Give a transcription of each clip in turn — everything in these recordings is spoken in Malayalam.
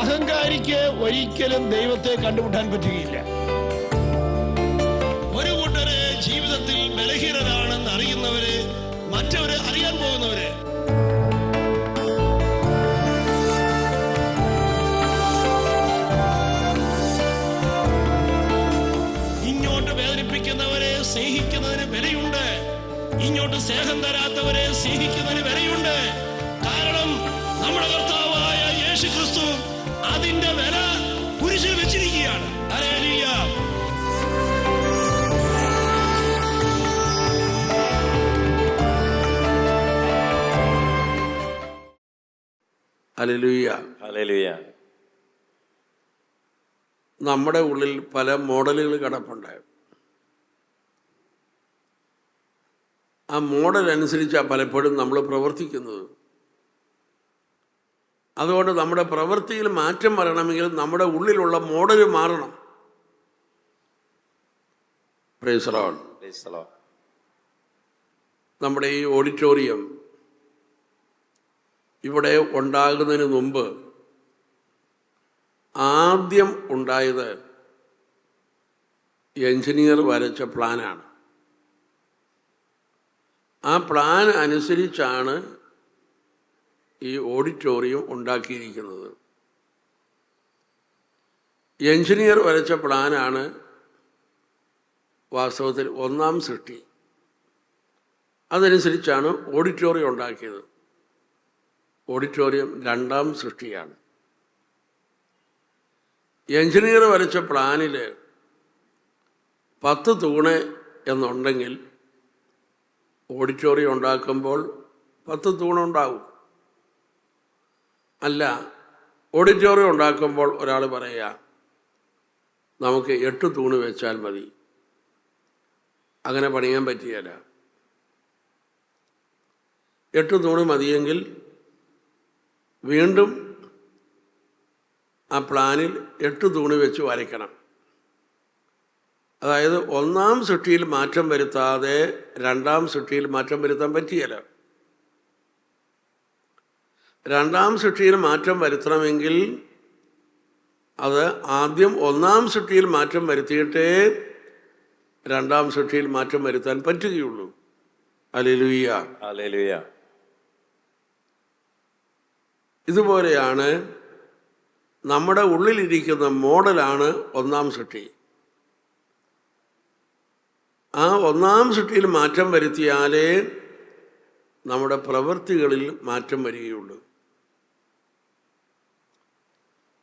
അഹങ്കാരിക്ക് ഒരിക്കലും ദൈവത്തെ കണ്ടുമുട്ടാൻ പറ്റുകയില്ല. ഒരു കൂട്ടര് ജീവിതത്തിൽ ബലഹീനരാണെന്ന് അറിയുന്നവര്, മറ്റവര് അറിയാൻ പോകുന്നവര്. ഇങ്ങോട്ട് വേദനിപ്പിക്കുന്നവരെ സ്നേഹിക്കുന്നതിന് വിലയുണ്ട്, ഇങ്ങോട്ട് സ്നേഹം തരാത്തവരെ സ്നേഹിക്കുന്നതിന് വിലയുണ്ട്. കാരണം നമ്മുടെ കർത്താവായ യേശു ക്രിസ്തു അതിന്റെ വില കുരിശിൽ വെച്ചിരിക്കുകയാണ്. ഹല്ലേലൂയ. ഹല്ലേലൂയ. ഹല്ലേലൂയ. നമ്മുടെ ഉള്ളിൽ പല മോഡലുകൾ കിടപ്പുണ്ട്. ആ മോഡൽ അനുസരിച്ചാണ് പലപ്പോഴും നമ്മൾ പ്രവർത്തിക്കുന്നത്. അതുകൊണ്ട് നമ്മുടെ പ്രവൃത്തിയിൽ മാറ്റം വരണമെങ്കിൽ നമ്മുടെ ഉള്ളിലുള്ള മോഡൽ മാറണം. Price the Lord. Price the Lord. നമ്മുടെ ഈ ഓഡിറ്റോറിയം ഇവിടെ ഉണ്ടാകുന്നതിന് മുമ്പ് ആദ്യം ഉണ്ടായത് എഞ്ചിനീയർ വരച്ച പ്ലാനാണ്. ആ പ്ലാൻ അനുസരിച്ചാണ് ഈ ഓഡിറ്റോറിയം ഉണ്ടാക്കിയിരിക്കുന്നത്. എഞ്ചിനീയർ വരച്ച പ്ലാനാണ് വാസ്തവത്തിൽ ഒന്നാം സൃഷ്ടി. അതനുസരിച്ചാണ് ഓഡിറ്റോറിയം ഉണ്ടാക്കിയത്. ഓഡിറ്റോറിയം രണ്ടാം സൃഷ്ടിയാണ്. എഞ്ചിനീയർ വരച്ച പ്ലാനിൽ 10 തൂണ് എന്നുണ്ടെങ്കിൽ ഓഡിറ്റോറിയം ഉണ്ടാക്കുമ്പോൾ 10 തൂണുണ്ടാവും. അല്ല, ഓഡിറ്റോറിയം ഉണ്ടാക്കുമ്പോൾ ഒരാൾ പറയുക നമുക്ക് 8 തൂണ് വെച്ചാൽ മതി. അങ്ങനെ പണിയാൻ പറ്റിയല്ല. 8 തൂണ് മതിയെങ്കിൽ വീണ്ടും ആ പ്ലാനിൽ 8 തൂണ് വെച്ച് വരയ്ക്കണം. അതായത് ഒന്നാം സൃഷ്ടിയിൽ മാറ്റം വരുത്താതെ രണ്ടാം സൃഷ്ടിയിൽ മാറ്റം വരുത്താൻ പറ്റിയല്ല. രണ്ടാം സൃഷ്ടിയിൽ മാറ്റം വരുത്തണമെങ്കിൽ അത് ആദ്യം ഒന്നാം സൃഷ്ടിയിൽ മാറ്റം വരുത്തിയിട്ടേ രണ്ടാം സൃഷ്ടിയിൽ മാറ്റം വരുത്താൻ പറ്റുകയുള്ളൂ. ഹല്ലേലൂയ. ഹല്ലേലൂയ. ഇതുപോലെയാണ് നമ്മുടെ ഉള്ളിലിരിക്കുന്ന മോഡലാണ് ഒന്നാം സൃഷ്ടി. ആ ഒന്നാം സൃഷ്ടിയിൽ മാറ്റം വരുത്തിയാലേ നമ്മുടെ പ്രവൃത്തികളിൽ മാറ്റം വരികയുള്ളൂ.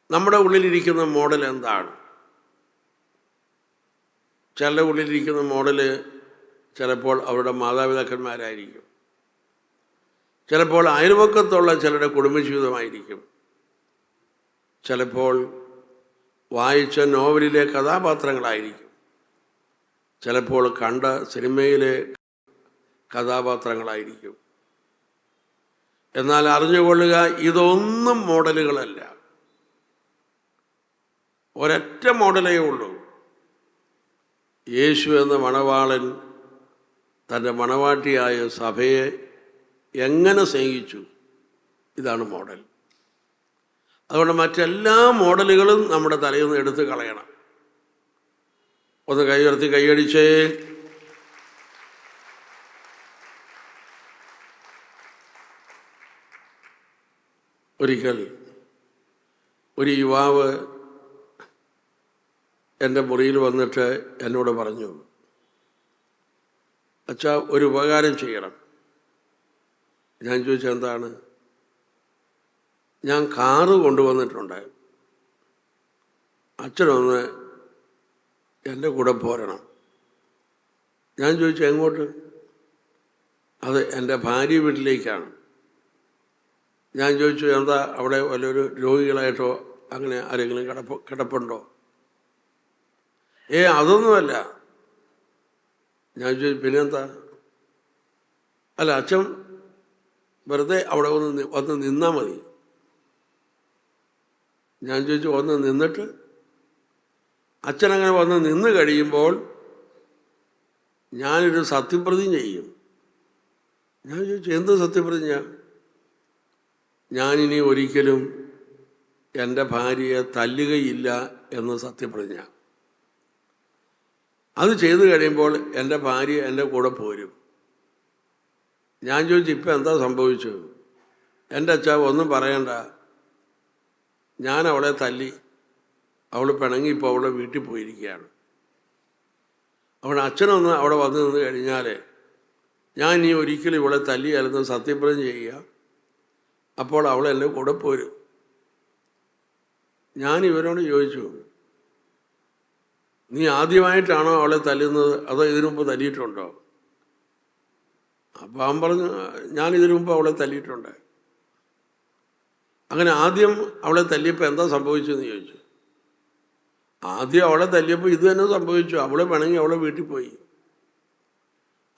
നമ്മുടെ ഉള്ളിലിരിക്കുന്ന മോഡൽ എന്താണ്? ചിലരുടെ ഉള്ളിലിരിക്കുന്ന മോഡല് ചിലപ്പോൾ അവരുടെ മാതാപിതാക്കന്മാരായിരിക്കും, ചിലപ്പോൾ അയൽവക്കത്തുള്ള ചിലരുടെ കുടുംബജീവിതമായിരിക്കും, ചിലപ്പോൾ വായിച്ച നോവലിലെ കഥാപാത്രങ്ങളായിരിക്കും, ചിലപ്പോൾ കണ്ട സിനിമയിലെ കഥാപാത്രങ്ങളായിരിക്കും. എന്നാൽ അറിഞ്ഞുകൊള്ളുക, ഇതൊന്നും മോഡലുകളല്ല. ഒരൊറ്റ മോഡലേ ഉള്ളൂ. യേശു എന്ന മണവാളൻ തൻ്റെ മണവാട്ടിയായ സഭയെ എങ്ങനെ സ്നേഹിച്ചു, ഇതാണ് മോഡൽ. അതുകൊണ്ട് മറ്റെല്ലാ മോഡലുകളും നമ്മുടെ തലയിൽ നിന്ന് എടുത്ത് കളയണം. ഒന്ന് കൈ ഉയർത്തി കൈയടിച്ചേ. ഒരിക്കൽ ഒരു യുവാവ് എൻ്റെ മുറിയിൽ വന്നിട്ട് എന്നോട് പറഞ്ഞു, അച്ഛാ ഒരു ഉപകാരം ചെയ്യണം. ഞാൻ ചോദിച്ചത് എന്താണ്? ഞാൻ കാറ് കൊണ്ടുവന്നിട്ടുണ്ട്, അച്ഛനൊന്ന് എൻ്റെ കൂടെ പോരണം. ഞാൻ ചോദിച്ചു എങ്ങോട്ട്? അത് എൻ്റെ ഭാര്യ വീട്ടിലേക്കാണ്. ഞാൻ ചോദിച്ചു എന്താ അവിടെ വല്ലൊരു രോഗികളായിട്ടോ അങ്ങനെ ആരെങ്കിലും കിടപ്പുണ്ടോ? അതൊന്നുമല്ല. ഞാൻ ചോദിച്ചു പിന്നെന്താ? അല്ല, അച്ഛൻ വെറുതെ അവിടെ വന്ന് നിന്നാൽ മതി. ഞാൻ ചോദിച്ചു വന്ന് നിന്നിട്ട്? അച്ഛനങ്ങനെ വന്ന് നിന്ന് കഴിയുമ്പോൾ ഞാനൊരു സത്യപ്രതിജ്ഞ ചെയ്യും. ഞാൻ ചോദിച്ചു എന്ത് സത്യപ്രതിജ്ഞ? ഞാനിനി ഒരിക്കലും എൻ്റെ ഭാര്യയെ തല്ലുകയില്ല എന്ന് സത്യപ്രതിജ്ഞ. അത് ചെയ്തു കഴിയുമ്പോൾ എൻ്റെ ഭാര്യ എൻ്റെ കൂടെ പോരും. ഞാൻ ചോദിച്ചു, ഇപ്പം എന്താ സംഭവിച്ചു? എൻ്റെ അച്ഛാ ഒന്നും പറയണ്ട, ഞാൻ അവളെ തല്ലി, അവൾ പിണങ്ങി ഇപ്പോൾ അവളുടെ വീട്ടിൽ പോയിരിക്കുകയാണ്. അവളുടെ അച്ഛനൊന്ന് അവിടെ വന്നു നിന്ന് കഴിഞ്ഞാൽ ഞാൻ ഇനി ഒരിക്കലും ഇവളെ തല്ലിയാലെന്ന് സത്യപ്രതിജ്ഞ ചെയ്യുക, അപ്പോൾ അവൾ എൻ്റെ കൂടെ പോരും. ഞാൻ ഇവരോട് ചോദിച്ചു, നീ ആദ്യമായിട്ടാണോ അവളെ തല്ലുന്നത് അതോ ഇതിനു മുമ്പ് തല്ലിയിട്ടുണ്ടോ? അപ്പം അവൻ പറഞ്ഞു, ഞാൻ ഇതിനു മുമ്പ് അവളെ തല്ലിയിട്ടുണ്ട്. അങ്ങനെ ആദ്യം അവളെ തല്ലിയപ്പോൾ എന്താ സംഭവിച്ചതെന്ന് ചോദിച്ചു. ആദ്യം അവളെ തല്ലിയപ്പോൾ ഇത് തന്നെ സംഭവിച്ചു, അവളെ പിണങ്ങി അവളെ വീട്ടിൽ പോയി.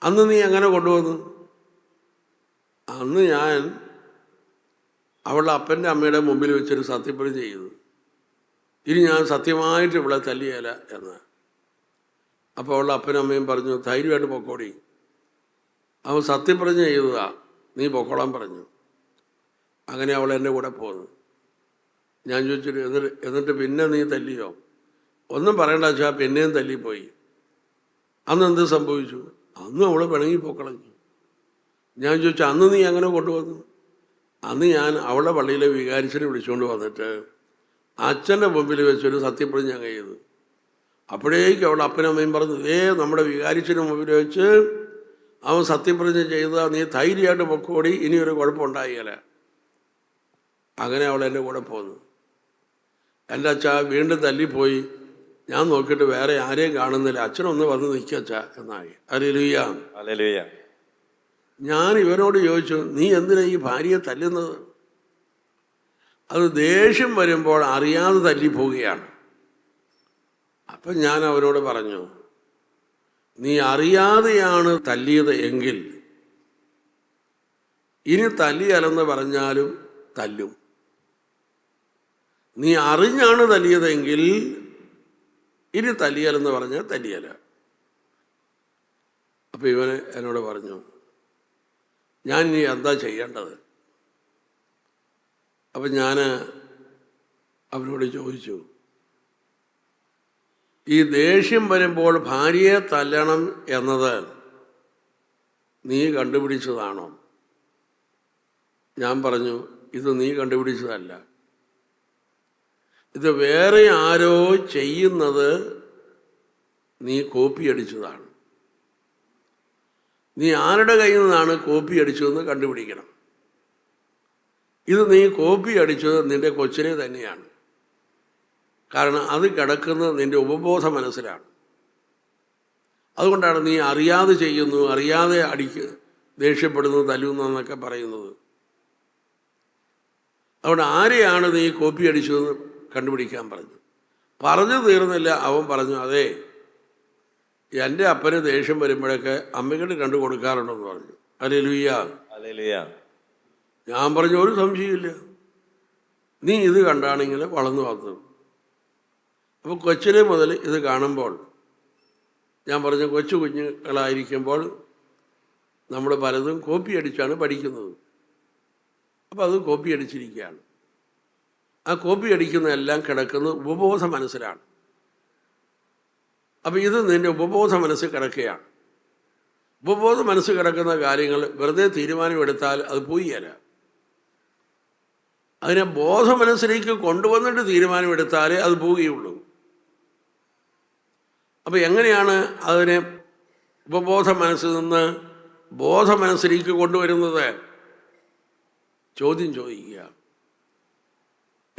അന്ന് നീ എങ്ങനെ കൊണ്ടുവന്നു? അന്ന് ഞാൻ അവളുടെ അപ്പൻ്റെ അമ്മയുടെ മുമ്പിൽ വെച്ചൊരു സത്യപ്രതിജ്ഞ ചെയ്തു, ഇനി ഞാൻ സത്യമായിട്ട് ഇവളെ തല്ലിയേല എന്ന്. അപ്പോൾ അവളുടെ അപ്പനും അമ്മയും പറഞ്ഞു, ധൈര്യമായിട്ട് പൊക്കോടി, അവൻ സത്യപ്രതിജ്ഞ ചെയ്തതാ, നീ പൊക്കോളാൻ പറഞ്ഞു. അങ്ങനെ അവൾ എൻ്റെ കൂടെ പോന്നു. ഞാൻ ചോദിച്ചിട്ട്, എന്നിട്ട് പിന്നെ നീ തല്ലിയോ? ഒന്നും പറയണ്ട അച്ഛാ, പിന്നെയും തല്ലിപ്പോയി. അന്ന് എന്ത് സംഭവിച്ചു? അന്ന് അവൾ പിണങ്ങി പൊക്കളഞ്ഞു. ഞാൻ ചോദിച്ചു, അന്ന് നീ എങ്ങനെ കൊണ്ടുവന്നു? അന്ന് ഞാൻ അവളുടെ പള്ളിയിലെ വികാരിച്ചനെ വിളിച്ചുകൊണ്ട് വന്നിട്ട് അച്ഛൻ്റെ മുമ്പിൽ വെച്ചൊരു സത്യപ്രതിജ്ഞ ചെയ്തു. അപ്പോഴേക്കും അവളുടെ അപ്പനമ്മയും പറഞ്ഞു, നമ്മുടെ വികാരിച്ചന് മുമ്പിൽ വെച്ച് അവൻ സത്യപ്രതിജ്ഞ ചെയ്ത, നീ ധൈര്യമായിട്ട് പൊക്കോടി, ഇനിയൊരു കുഴപ്പമുണ്ടായില്ല. അങ്ങനെ അവൾ എൻ്റെ കൂടെ പോന്നു. എൻ്റെ അച്ഛാ വീണ്ടും തല്ലിപ്പോയി, ഞാൻ നോക്കിയിട്ട് വേറെ ആരെയും കാണുന്നില്ല, അച്ഛനൊന്ന് വന്ന് നിൽക്കച്ച എന്നായി. ഹല്ലേലൂയ. ഹല്ലേലൂയ. ഞാൻ ഇവനോട് ചോദിച്ചു, നീ എന്തിനാ ഈ ഭാര്യയെ തല്ലുന്നത്? അത് ദേഷ്യം വരുമ്പോൾ അറിയാതെ തല്ലിപ്പോവുകയാണ്. അപ്പം ഞാൻ അവനോട് പറഞ്ഞു, നീ അറിയാതെയാണ് തല്ലിയത് എങ്കിൽ ഇനി തല്ലിയലെന്ന് പറഞ്ഞാലും തല്ലും. നീ അറിഞ്ഞാണ് തല്ലിയതെങ്കിൽ ഇനി തല്ലിയലെന്ന് പറഞ്ഞാൽ തല്ലിയല. അപ്പം ഇവന് എന്നോട് പറഞ്ഞു, ഞാൻ ഇനി എന്താ ചെയ്യേണ്ടത്? അപ്പം ഞാൻ അവനോട് ചോദിച്ചു, ഈ ദേഷ്യം വരുമ്പോൾ ഭാര്യയെ തല്ലണം എന്നത് നീ കണ്ടുപിടിച്ചതാണോ? ഞാൻ പറഞ്ഞു, ഇത് നീ കണ്ടുപിടിച്ചതല്ല, ഇത് വേറെ ആരോ ചെയ്യുന്നത് നീ കോപ്പി അടിച്ചതാണ്. നീ ആരുടെ കയ്യിൽ നിന്നാണ് കോപ്പി അടിച്ചതെന്ന് കണ്ടുപിടിക്കണം. ഇത് നീ കോപ്പി അടിച്ചത് നിന്റെ കൊച്ചിനെ തന്നെയാണ്. കാരണം അത് കിടക്കുന്നത് നിന്റെ ഉപബോധ മനസ്സിലാണ്. അതുകൊണ്ടാണ് നീ അറിയാതെ ചെയ്യുന്നു, അറിയാതെ ദേഷ്യപ്പെടുന്നു, തല്ലുന്നു എന്നൊക്കെ പറയുന്നത്. അതുകൊണ്ട് ആരെയാണ് നീ കോപ്പി അടിച്ചതെന്ന് കണ്ടുപിടിക്കാൻ പറഞ്ഞു തീർന്നില്ല. അവൻ പറഞ്ഞു, അതെ, എൻ്റെ അപ്പന് ദേഷ്യം വരുമ്പോഴൊക്കെ അമ്മയ്ക്കിട്ട് കണ്ടു കൊടുക്കാറുണ്ടെന്ന് പറഞ്ഞു. ഹല്ലേലൂയ. ഹല്ലേലൂയ. ഞാൻ പറഞ്ഞു, ഒരു സംശയമില്ല, നീ ഇത് കണ്ടാണെങ്കിൽ വളർന്നു വന്നു. അപ്പോൾ കൊച്ചിനെ മുതൽ ഇത് കാണുമ്പോൾ ഞാൻ പറഞ്ഞു, കൊച്ചു കുഞ്ഞുങ്ങളായിരിക്കുമ്പോൾ നമ്മൾ പലതും കോപ്പി അടിച്ചാണ് പഠിക്കുന്നത്. അപ്പോൾ അത് കോപ്പി അടിച്ചിരിക്കുകയാണ്. ആ കോപ്പി അടിക്കുന്നതെല്ലാം കിടക്കുന്നത് ഉപബോധ മനസ്സിലാണ്. അപ്പോൾ ഇത് നിൻ്റെ ഉപബോധ മനസ്സ് കിടക്കുകയാണ്. ഉപബോധ മനസ്സ് കിടക്കുന്ന കാര്യങ്ങൾ വെറുതെ തീരുമാനമെടുത്താൽ അത് പോയില്ല. അതിനെ ബോധ മനസ്സിലേക്ക് കൊണ്ടുവന്നിട്ട് തീരുമാനമെടുത്താലേ അത് പോവുകയുള്ളൂ. അപ്പോൾ എങ്ങനെയാണ് അതിനെ ഉപബോധ മനസ്സിൽ നിന്ന് ബോധ മനസ്സിലേക്ക് കൊണ്ടുവരുന്നത്? ചോദ്യം ചോദിക്കുക,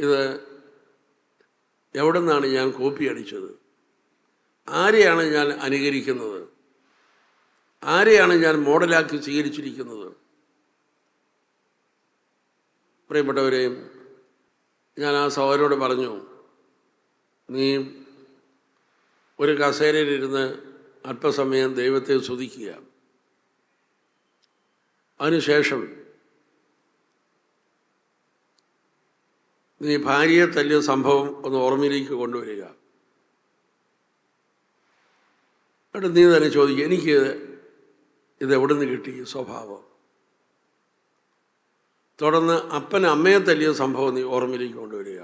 ഇത് എവിടെ നിന്നാണ് ഞാൻ കോപ്പി അടിച്ചത്? ആരെയാണ് ഞാൻ അനുകരിക്കുന്നത്? ആരെയാണ് ഞാൻ മോഡലാക്കി സ്വീകരിച്ചിരിക്കുന്നത്? പ്രിയപ്പെട്ടവരെയും, ഞാൻ ആ സഹോദരനോട് പറഞ്ഞു, നീ ഒരു കസേരയിലിരുന്ന് അല്പസമയം ദൈവത്തെ സ്തുതിക്കുക. അതിനുശേഷം നീ ഭാര്യയെ തല്ലിയ സംഭവം ഒന്ന് ഓർമ്മയിലേക്ക് കൊണ്ടുവരിക. എന്നിട്ട് നീ തന്നെ ചോദിക്കുക, എനിക്ക് ഇതെവിടെ നിന്ന് കിട്ടി ഈ സ്വഭാവം? തുടർന്ന് അപ്പൻ അമ്മയെ തല്ലിയ സംഭവം നീ ഓർമ്മയിലേക്ക് കൊണ്ടുവരിക.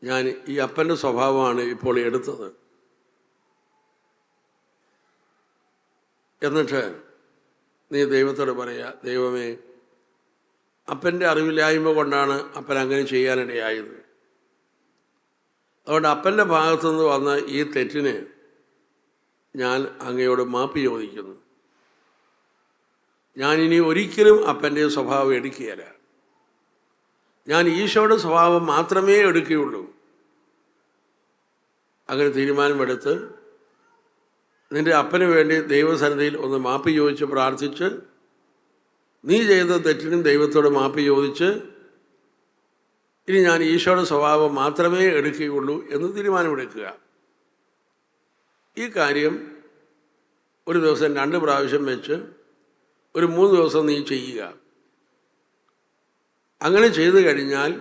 ഞാൻ ഈ അപ്പൻ്റെ സ്വഭാവമാണ് ഇപ്പോൾ എടുത്തത്. എന്നിട്ട് നീ ദൈവത്തോട് പറയുക, ദൈവമേ, അപ്പൻ്റെ അറിവില്ലായ്മ കൊണ്ടാണ് അപ്പൻ അങ്ങനെ ചെയ്യാനിടയായത്. അതുകൊണ്ട് അപ്പൻ്റെ ഭാഗത്തുനിന്ന് വന്ന ഈ തെറ്റിന് ഞാൻ അങ്ങയോട് മാപ്പ് ചോദിക്കുന്നു. ഞാനിനി ഒരിക്കലും അപ്പൻ്റെ സ്വഭാവം എടുക്കുകയില്ല. ഞാൻ ഈശോയുടെ സ്വഭാവം മാത്രമേ എടുക്കുകയുള്ളൂ. അങ്ങനെ തീരുമാനമെടുത്ത് നിൻ്റെ അപ്പന് വേണ്ടി ദൈവസന്നിധിയിൽ ഒന്ന് മാപ്പ് ചോദിച്ച് പ്രാർത്ഥിച്ച്, നീ ചെയ്ത തെറ്റിനും ദൈവത്തോട് മാപ്പ് ചോദിച്ച്, ഇനി ഞാൻ ഈശോയുടെ സ്വഭാവം മാത്രമേ എടുക്കുകയുള്ളൂ എന്ന് തീരുമാനമെടുക്കുക. ഈ കാര്യം ഒരു ദിവസം 2 പ്രാവശ്യം വെച്ച് ഒരു 3 ദിവസം നീ ചെയ്യുക. അങ്ങനെ ചെയ്തു കഴിഞ്ഞാൽ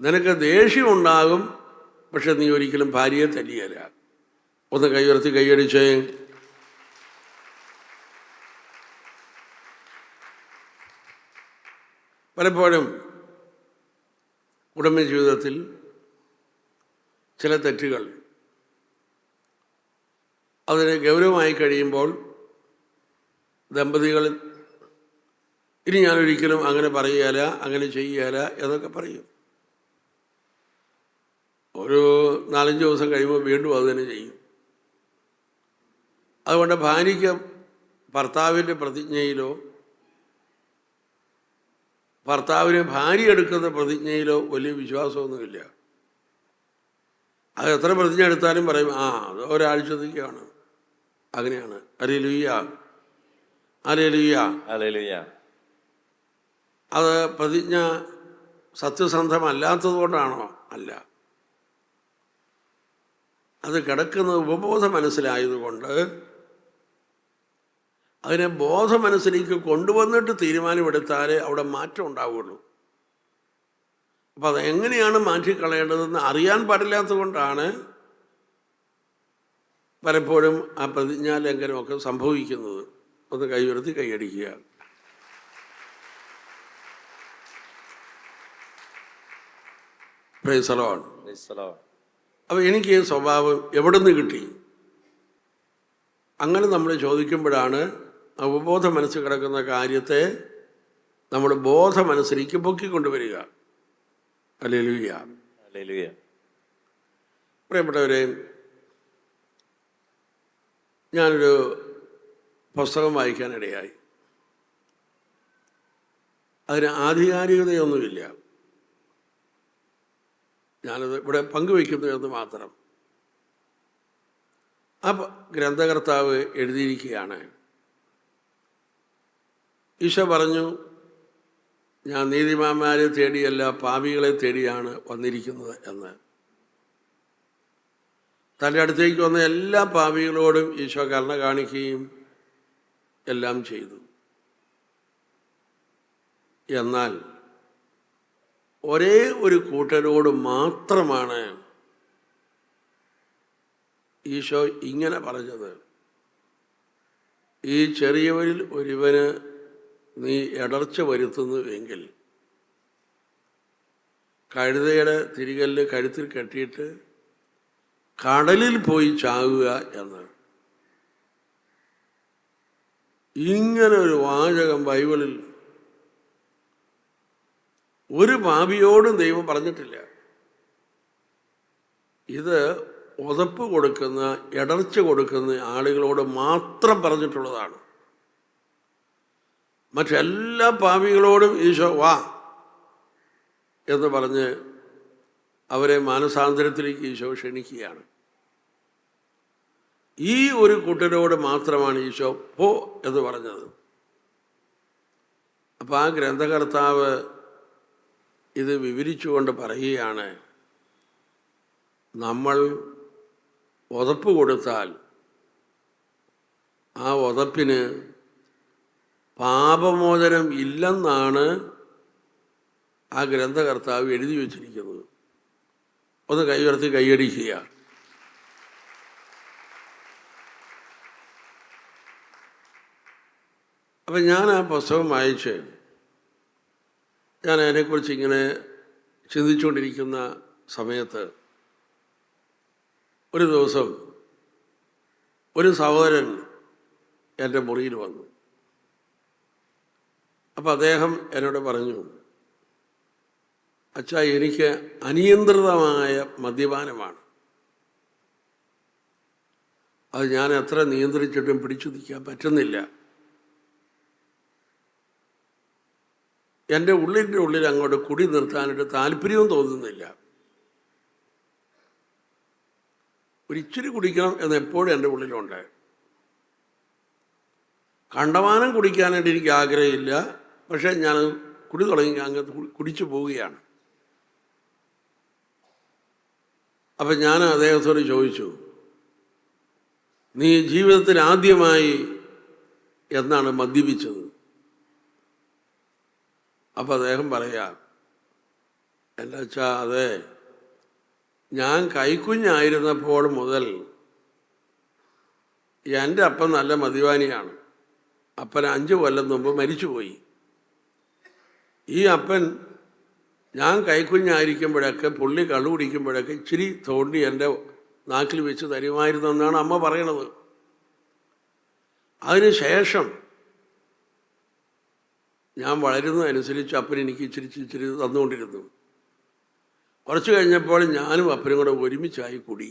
നിനക്ക് ദേഷ്യമുണ്ടാകും, പക്ഷെ നീ ഒരിക്കലും ഭാര്യയെ തല്ലിയല്ല. ഒന്ന് കൈയുയർത്തി കൈയടിച്ചേ. പലപ്പോഴും കുടുംബ ജീവിതത്തിൽ ചില തെറ്റുകൾ അതിന് ഗൗരവമായി കഴിയുമ്പോൾ ദമ്പതികൾ ഇനി ഞാനൊരിക്കലും അങ്ങനെ പറയുകയില്ല, അങ്ങനെ ചെയ്യുകയില്ല എന്നൊക്കെ പറയും. ഒരു 4-5 ദിവസം കഴിയുമ്പോൾ വീണ്ടും അത് തന്നെ ചെയ്യും. അതുകൊണ്ട് ഭാര്യയ്ക്ക് ഭർത്താവിൻ്റെ പ്രതിജ്ഞയിലോ ഭർത്താവിന് ഭാര്യ എടുക്കുന്ന പ്രതിജ്ഞയിലോ വലിയ വിശ്വാസമൊന്നുമില്ല. അത് എത്ര പ്രതിജ്ഞ എടുത്താലും പറയും, അത് ഒരാഴ്ചത്തേക്കാണ്. അങ്ങനെയാണ്. Hallelujah, hallelujah, hallelujah. അത് പ്രതിജ്ഞ സത്യസന്ധമല്ലാത്തത് കൊണ്ടാണോ? അല്ല, അത് കിടക്കുന്നത് ഉപബോധ മനസ്സിലായതുകൊണ്ട് അതിനെ ബോധ മനസ്സിലേക്ക് കൊണ്ടുവന്നിട്ട് തീരുമാനമെടുത്താലേ അവിടെ മാറ്റം ഉണ്ടാവുകയുള്ളൂ. അപ്പം അതെങ്ങനെയാണ് മാറ്റിക്കളയേണ്ടതെന്ന് അറിയാൻ പാടില്ലാത്തത് കൊണ്ടാണ് പലപ്പോഴും ആ പ്രതിജ്ഞാലംഘനമൊക്കെ സംഭവിക്കുന്നത്. ഒന്ന് കൈയുയർത്തി കൈയടിക്കുക. Praise the lord. അപ്പോൾ എനിക്ക് ഈ സ്വഭാവം എവിടെ നിന്ന് കിട്ടി? അങ്ങനെ നമ്മൾ ചോദിക്കുമ്പോഴാണ് അവബോധ മനസ്സിൽ കിടക്കുന്ന കാര്യത്തെ നമ്മൾ ബോധ മനസ്സിലേക്ക് പൊക്കിക്കൊണ്ടുവരിക. Hallelujah, hallelujah. പ്രിയപ്പെട്ടവരെ, ഞാനൊരു പുസ്തകം വായിക്കാനിടയായി. അതിന് ആധികാരികതയൊന്നുമില്ല, ഞാനത് ഇവിടെ പങ്കുവയ്ക്കുന്നു എന്ന് മാത്രം. ആ ഗ്രന്ഥകർത്താവ് എഴുതിയിരിക്കുകയാണ്, ഈശോ പറഞ്ഞു, ഞാൻ നീതിമാന്മാരെ തേടിയല്ല പാപികളെ തേടിയാണ് വന്നിരിക്കുന്നത് എന്ന്. തൻ്റെ അടുത്തേക്ക് വന്ന എല്ലാ പാപികളോടും ഈശോ കരുണ കാണിക്കുകയും എല്ലാം ചെയ്തു. എന്നാൽ ഒരേ ഒരു കൂട്ടരോട് മാത്രമാണ് ഈശോ ഇങ്ങനെ പറഞ്ഞത്, ഈ ചെറിയവരിൽ ഒരുവന് നീ ഇടർച്ച വരുത്തുന്നുവെങ്കിൽ കഴുതയുടെ തിരികല്ല് കഴുത്തിൽ കെട്ടിയിട്ട് കടലിൽ പോയി ചാകുക എന്ന്. ഇങ്ങനെ ഒരു വാചകം ബൈബിളിൽ ഒരു പാപിയോടും ദൈവം പറഞ്ഞിട്ടില്ല. ഇത് ഉതപ്പ് കൊടുക്കുന്ന, ഇടർച്ച കൊടുക്കുന്ന ആളുകളോട് മാത്രം പറഞ്ഞിട്ടുള്ളതാണ്. മറ്റെല്ലാ പാപികളോടും ഈശോ വാ എന്ന് പറഞ്ഞ് അവരെ മാനസാന്തരത്തിലേക്ക് ഈശോ ക്ഷണിക്കുകയാണ്. ഈ ഒരു കൂട്ടരോട് മാത്രമാണ് ഈശോ പോ എന്ന് പറഞ്ഞത്. അപ്പം ആ ഗ്രന്ഥകർത്താവ് ഇത് വിവരിച്ചുകൊണ്ട് പറയുകയാണ്, നമ്മൾ ഉതപ്പ് കൊടുത്താൽ ആ ഉതപ്പിന് പാപമോചനം ഇല്ലെന്നാണ് ആ ഗ്രന്ഥകർത്താവ് എഴുതി വച്ചിരിക്കുന്നത്. ഒന്ന് കൈയുയർത്തി കൈയടിക്കുക. അപ്പം ഞാൻ ആ പുസ്തകം വായിച്ച് ഞാൻ അതിനെക്കുറിച്ച് ഇങ്ങനെ ചിന്തിച്ചുകൊണ്ടിരിക്കുന്ന സമയത്ത് ഒരു ദിവസം ഒരു സഹോദരൻ എൻ്റെ മുറിയിൽ വന്നു. അപ്പം അദ്ദേഹം എന്നോട് പറഞ്ഞു, അച്ഛാ, എനിക്ക് അനിയന്ത്രിതമായ മദ്യപാനമാണ്. അത് ഞാൻ എത്ര നിയന്ത്രിച്ചിട്ടും പിടിച്ചു നിൽക്കാൻ പറ്റുന്നില്ല. എൻ്റെ ഉള്ളിൻ്റെ ഉള്ളിൽ അങ്ങോട്ട് കുടി നിർത്താനായിട്ട് താല്പര്യവും തോന്നുന്നില്ല. ഒരിച്ചിരി കുടിക്കണം എന്ന് എപ്പോഴും എൻ്റെ ഉള്ളിലുണ്ട്. കണ്ടമാനം കുടിക്കാനായിട്ട് എനിക്ക് ആഗ്രഹമില്ല. പക്ഷേ ഞാൻ കുടി തുടങ്ങി അങ്ങ് കുടിച്ചു പോവുകയാണ്. അപ്പം ഞാൻ അദ്ദേഹത്തോട് ചോദിച്ചു, നീ ജീവിതത്തിൽ ആദ്യമായി എന്നാണ് മദ്യപിച്ചത്? അപ്പം അദ്ദേഹം പറയാ, എൻ്റെ അച്ഛാ, അതെ, ഞാൻ കൈക്കുഞ്ഞായിരുന്നപ്പോൾ മുതൽ എൻ്റെ അപ്പൻ നല്ല മദ്യപാനിയാണ്. അപ്പൻ 5 കൊല്ലം മുമ്പ് മരിച്ചുപോയി. ഈ അപ്പൻ ഞാൻ കൈക്കുഞ്ഞായിരിക്കുമ്പോഴൊക്കെ പുള്ളി കള്ളു കുടിക്കുമ്പോഴൊക്കെ ഇച്ചിരി തോണ്ടി എൻ്റെ നാക്കിൽ വെച്ച് തരുമായിരുന്നു എന്നാണ് അമ്മ പറയണത്. അതിന് ശേഷം ഞാൻ വളരുന്നതനുസരിച്ച് അപ്പൻ എനിക്ക് ഇച്ചിരി തന്നുകൊണ്ടിരുന്നു. കുറച്ച് കഴിഞ്ഞപ്പോൾ ഞാനും അപ്പനും കൂടെ ഒരുമിച്ചായി കൂടി.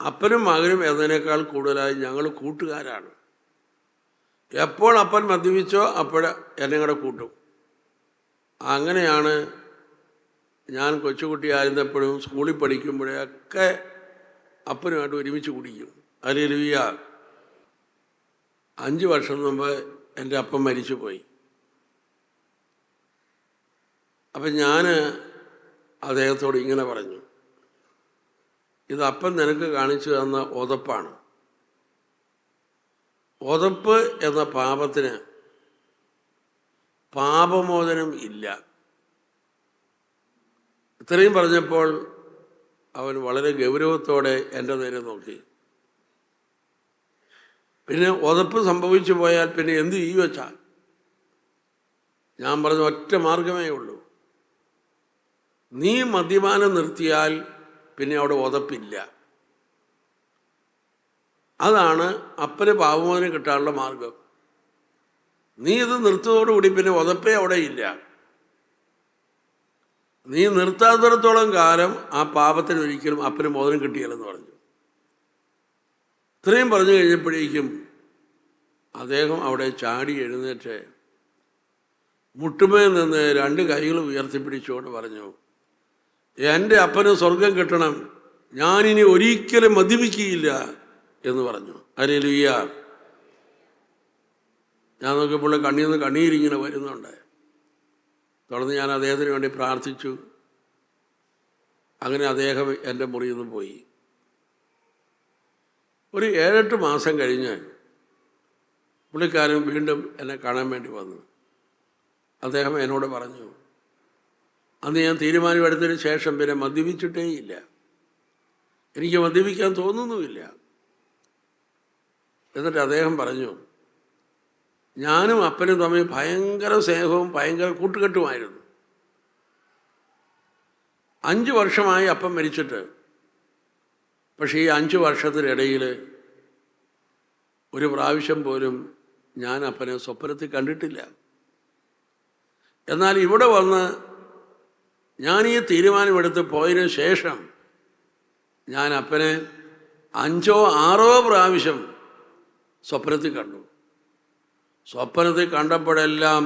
അപ്പനും മകനും എന്നതിനേക്കാൾ കൂടുതലായി ഞങ്ങൾ കൂട്ടുകാരാണ്. എപ്പോൾ അപ്പൻ മദ്യപിച്ചോ അപ്പോൾ എന്നെ കൂടെ കൂട്ടും. അങ്ങനെയാണ് ഞാൻ കൊച്ചുകുട്ടിയായിരുന്നപ്പോഴും സ്കൂളിൽ പഠിക്കുമ്പോഴൊക്കെ അപ്പനുമായിട്ട് ഒരുമിച്ച് കുടിക്കും. ഹല്ലേലൂയ. 5 വർഷം മുമ്പ് എൻ്റെ അപ്പൻ മരിച്ചുപോയി. അപ്പം ഞാൻ അദ്ദേഹത്തോട് ഇങ്ങനെ പറഞ്ഞു, ഇത് അപ്പൻ നിനക്ക് കാണിച്ചു തന്ന ഉതപ്പാണ്. ഉതപ്പ് എന്ന പാപത്തിന് പാപമോചനം ഇല്ല. ഇത്രയും പറഞ്ഞപ്പോൾ അവൻ വളരെ ഗൗരവത്തോടെ എൻ്റെ നേരെ നോക്കി. പിന്നെ ഉതപ്പ് സംഭവിച്ചു പോയാൽ പിന്നെ എന്ത് ചെയ്യും വെച്ചാൽ? ഞാൻ പറഞ്ഞ ഒറ്റ മാർഗമേ ഉള്ളൂ, നീ മദ്യപാനം നിർത്തിയാൽ പിന്നെ അവിടെ ഉതപ്പില്ല. അതാണ് അപ്പന് പാപമോചനം കിട്ടാനുള്ള മാർഗം. നീ ഇത് നിർത്തതോടുകൂടി പിന്നെ ഉതപ്പേ അവിടെ ഇല്ല. നീ നിർത്താത്തിടത്തോളം കാലം ആ പാപത്തിന് ഒരിക്കലും അപ്പന് മോചനം കിട്ടിയില്ലെന്ന് പറഞ്ഞു. ഇത്രയും പറഞ്ഞു കഴിഞ്ഞപ്പോഴേക്കും അദ്ദേഹം അവിടെ ചാടി എഴുന്നേറ്റ് മുട്ടുമേൽ നിന്ന് 2 കൈകൾ ഉയർത്തിപ്പിടിച്ചുകൊണ്ട് പറഞ്ഞു, എൻ്റെ അപ്പന് സ്വർഗം കിട്ടണം, ഞാനിനി ഒരിക്കലും മദ്യപിക്കുകയില്ല എന്ന് പറഞ്ഞു. ഹല്ലേലൂയ. ഞാൻ നോക്കിയപ്പോൾ കണ്ണീന്ന് കണ്ണീരിങ്ങനെ വരുന്നുണ്ട്. തുടർന്ന് ഞാൻ അദ്ദേഹത്തിന് വേണ്ടി പ്രാർത്ഥിച്ചു. അങ്ങനെ അദ്ദേഹം എൻ്റെ മുറിയിൽ നിന്ന് പോയി. ഒരു 7-8 മാസം കഴിഞ്ഞ് പുള്ളിക്കാരൻ വീണ്ടും എന്നെ കാണാൻ വേണ്ടി വന്നു. അദ്ദേഹം എന്നോട് പറഞ്ഞു, അന്ന് ഞാൻ തീരുമാനമെടുത്തതിന് ശേഷം പിന്നെ മദ്യപിച്ചിട്ടേയില്ല. എനിക്ക് മദ്യപിക്കാൻ തോന്നുന്നുമില്ല. എന്നിട്ട് അദ്ദേഹം പറഞ്ഞു, ഞാനും അപ്പനും തമ്മിൽ ഭയങ്കര സ്നേഹവും ഭയങ്കര കൂട്ടുകെട്ടുമായിരുന്നു. 5 വർഷമായി അപ്പൻ മരിച്ചിട്ട്. പക്ഷേ ഈ 5 വർഷത്തിനിടയിൽ ഒരു പ്രാവശ്യം പോലും ഞാൻ അപ്പനെ സ്വപ്നത്തിൽ കണ്ടിട്ടില്ല. എന്നാൽ ഇവിടെ വന്ന് ഞാൻ ഈ തീരുമാനമെടുത്ത് പോയതിനു ശേഷം ഞാൻ അപ്പനെ 5ഓ 6ഓ പ്രാവശ്യം സ്വപ്നത്തിൽ കണ്ടു. സ്വപ്നത്തിൽ കണ്ടപ്പോഴെല്ലാം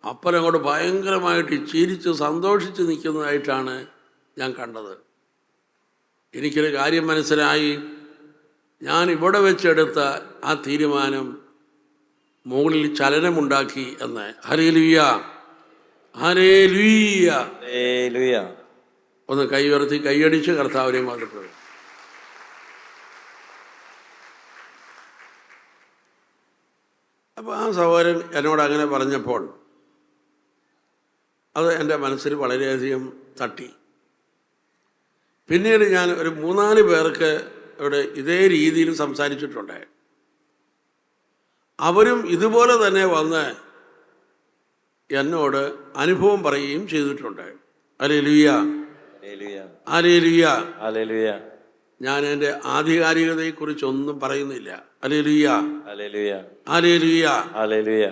അപ്പനങ്ങോട്ട് ഭയങ്കരമായിട്ട് ചിരിച്ച് സന്തോഷിച്ച് നിൽക്കുന്നതായിട്ടാണ് ഞാൻ കണ്ടത്. എനിക്കൊരു കാര്യം മനസ്സിലായി, ഞാൻ ഇവിടെ വെച്ചെടുത്ത ആ തീരുമാനം മുകളിൽ ചലനമുണ്ടാക്കി എന്ന്. Hallelujah, hallelujah. ഒന്ന് കൈ ഉയർത്തി കൈയടിച്ച് കർത്താവിനെ മഹത്വപ്പെടുത്തും. അപ്പോൾ ആ സഹോദരൻ എന്നോട് അങ്ങനെ പറഞ്ഞപ്പോൾ അത് എൻ്റെ മനസ്സിൽ വളരെയധികം തട്ടി. പിന്നീട് ഞാൻ ഒരു 3-4 പേർക്ക് ഇവിടെ ഇതേ രീതിയിൽ സംസാരിച്ചിട്ടുണ്ട്. അവരും ഇതുപോലെ തന്നെ വന്ന് എന്നോട് അനുഭവം പറയുകയും ചെയ്തിട്ടുണ്ട്. ഹല്ലേലൂയ. ഹല്ലേലൂയ. ഹല്ലേലൂയ. ഹല്ലേലൂയ. ഞാൻ എൻ്റെ ആധികാരികതയെക്കുറിച്ചൊന്നും പറയുന്നില്ല. ഹല്ലേലൂയ. ഹല്ലേലൂയ. ഹല്ലേലൂയ. ഹല്ലേലൂയ.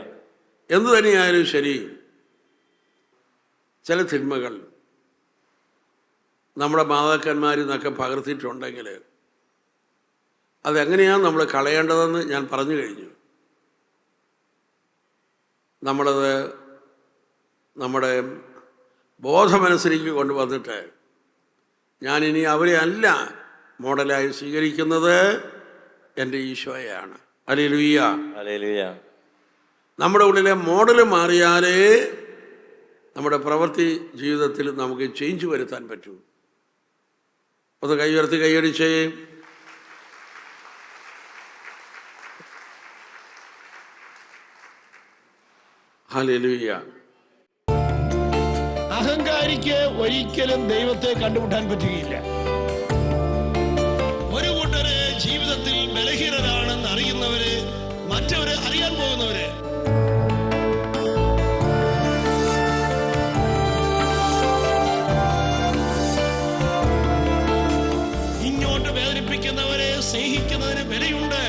എന്തു തന്നെയായാലും ശരി, ചില തിന്മകൾ നമ്മുടെ മാതാക്കന്മാരിൽ നിന്നൊക്കെ പകർത്തിയിട്ടുണ്ടെങ്കിൽ അതെങ്ങനെയാണ് നമ്മൾ കളയേണ്ടതെന്ന് ഞാൻ പറഞ്ഞു കഴിഞ്ഞു. നമ്മളത് നമ്മുടെ ബോധമനസ്സിലേക്ക് കൊണ്ടുവന്നിട്ട് ഞാനിനി അവരെ അല്ല മോഡലായി സ്വീകരിക്കുന്നത്, എൻ്റെ ഈശോയാണ്. ഹല്ലേലൂയ. ഹല്ലേലൂയ. നമ്മുടെ ഉള്ളിലെ മോഡൽ മാറിയാലേ നമ്മുടെ പ്രവൃത്തി ജീവിതത്തിൽ നമുക്ക് ചേഞ്ച് വരുത്താൻ പറ്റൂ. ഒന്ന് കൈ ഉയർത്തി കൈയടിച്ചേ. ഹല്ലേലൂയ. അഹങ്കാരിക്ക് ഒരിക്കലും ദൈവത്തെ കണ്ടുമുട്ടാൻ പറ്റുകയില്ല. ഒരു കൂട്ടര് ജീവിതത്തിൽ ബലഹീനരാണെന്ന് അറിയുന്നവര്, മറ്റവര് അറിയാൻ പോകുന്നവര്. ഇങ്ങോട്ട് വേദനിപ്പിക്കുന്നവരെ സ്നേഹിക്കുന്നതിന് വിലയുണ്ട്,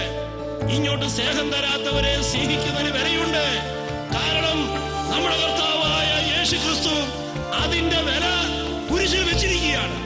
ഇങ്ങോട്ട് സ്നേഹം തരാത്തവരെ സ്നേഹിക്കുന്നതിന് വിലയുണ്ട്. കാരണം നമ്മുടെ കർത്താവായ യേശു ക്രിസ്തു അതിന്റെ വില കുരിശിൽ വെച്ചിരിക്കുകയാണ്.